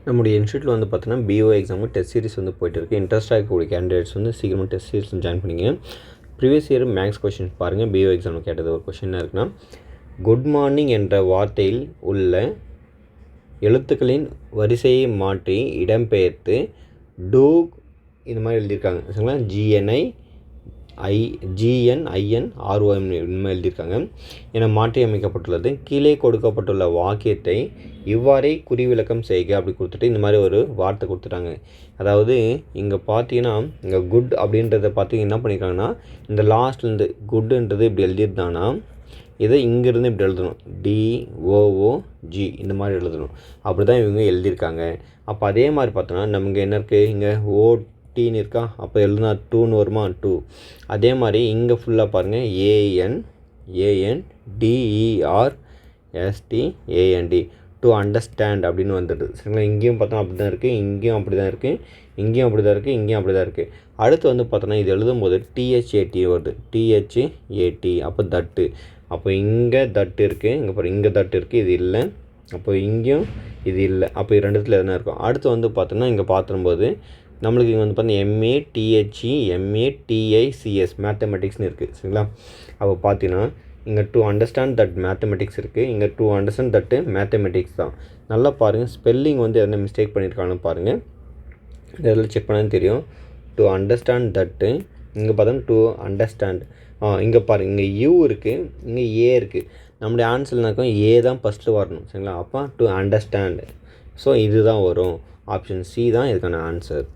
நம்முடைய இன்ஸ்டியூட்டில் வந்து பார்த்தோன்னா பிஓ எக்ஸாமுக்கு டெஸ்ட் சீரிஸ் வந்து போயிட்டு இருக்குது. இன்ட்ரெஸ்ட்டாக இருக்கக்கூடிய கேண்டிடேட்ஸ் வந்து சீக்கிரமாக டெஸ்ட் சீரிஸ் ஜாயின் பண்ணிங்க. ப்ரீவியஸ் இயர் மேக்ஸ் கொஷின்ஸ் பாருங்கள். பிஓ எக்ஸாமில் கேட்டது ஒரு கொஷின் இருக்குன்னா, குட் மார்னிங் என்ற வார்த்தையில் உள்ள எழுத்துக்களின் வரிசையை மாற்றி இடம்பெயர்த்து டூ இந்த மாதிரி எழுதியிருக்காங்க சரிங்களா. GNINROM இனிமேல் எழுதியிருக்காங்க என மாற்றி அமைக்கப்பட்டுள்ளது. கீழே கொடுக்கப்பட்டுள்ள வாக்கியத்தை இவ்வாறே குறிவிலக்கம் செய்க அப்படி கொடுத்துட்டு இந்த மாதிரி ஒரு வார்த்தை கொடுத்துட்டாங்க. அதாவது இங்கே பார்த்தீங்கன்னா இங்கே குட் அப்படின்றத பார்த்து என்ன பண்ணியிருக்காங்கன்னா, இந்த லாஸ்ட்லேருந்து குட்டுன்றது இப்படி எழுதியிருந்தாங்கன்னா இதை இங்கேருந்து இப்படி எழுதணும், DOOG இந்த மாதிரி எழுதணும். அப்படி தான் இவங்க எழுதியிருக்காங்க. அப்போ அதே மாதிரி பார்த்தோன்னா நமக்கு என்ன இருக்குது, இங்கே OTன்னு இருக்கா, அப்போ எழுதுனா 2ன்னு வருமா, 2. அதே மாதிரி இங்கே ஃபுல்லாக பாருங்கள், ANDERSTAND டு அண்டர்ஸ்டாண்ட் அப்படின்னு வந்துடுது சரிங்களா. இங்கேயும் பார்த்தோன்னா அப்படி தான் இருக்குது, இங்கேயும் அப்படி தான் இருக்குது, இங்கேயும் அப்படி தான் இருக்குது, இங்கேயும் அப்படி தான் இருக்குது. அடுத்து வந்து பார்த்தோன்னா இது எழுதும்போது THAT வருது, THAT அப்போ தட்டு. அப்போ இங்கே தட்டு இருக்குது, இங்கே பாரு இங்கே தட்டு இருக்குது, இது இல்லை. அப்போ இங்கேயும் இது இல்லை. அப்போ இது ரெண்டுத்தில் எதுனா இருக்கும். அடுத்து வந்து பார்த்தோன்னா இங்கே பார்த்தும்போது நம்மளுக்கு இங்கே வந்து பார்த்தீங்கன்னா MATHEMATICS மேத்தமெட்டிக்ஸ்னு இருக்குது சரிங்களா. அப்போ பார்த்தீங்கன்னா இங்கே டு அண்டர்ஸ்டாண்ட் தட் மேத்தமெட்டிக்ஸ் இருக்குது, இங்கே டு அண்டர்ஸ்டாண்ட் தட்டு மேத்தமெட்டிக்ஸ் தான். நல்லா பாருங்கள், ஸ்பெல்லிங் வந்து எதனா மிஸ்டேக் பண்ணியிருக்காங்கன்னு பாருங்கள். இதெல்லாம் செக் பண்ணாலும் தெரியும். டு அண்டர்ஸ்டாண்ட் தட்டு, இங்கே பார்த்தோன்னா டு அண்டர்ஸ்டாண்ட். இங்கே பாருங்கள், இங்கே U இருக்குது, இங்கே A இருக்குது. நம்முடைய ஆன்சர்னாக்கும் A தான் ஃபஸ்ட்டு வரணும் சரிங்களா. அப்போ டு அண்டர்ஸ்டாண்ட். ஸோ இது தான் வரும். ஆப்ஷன் C தான் இதுக்கான ஆன்சர்.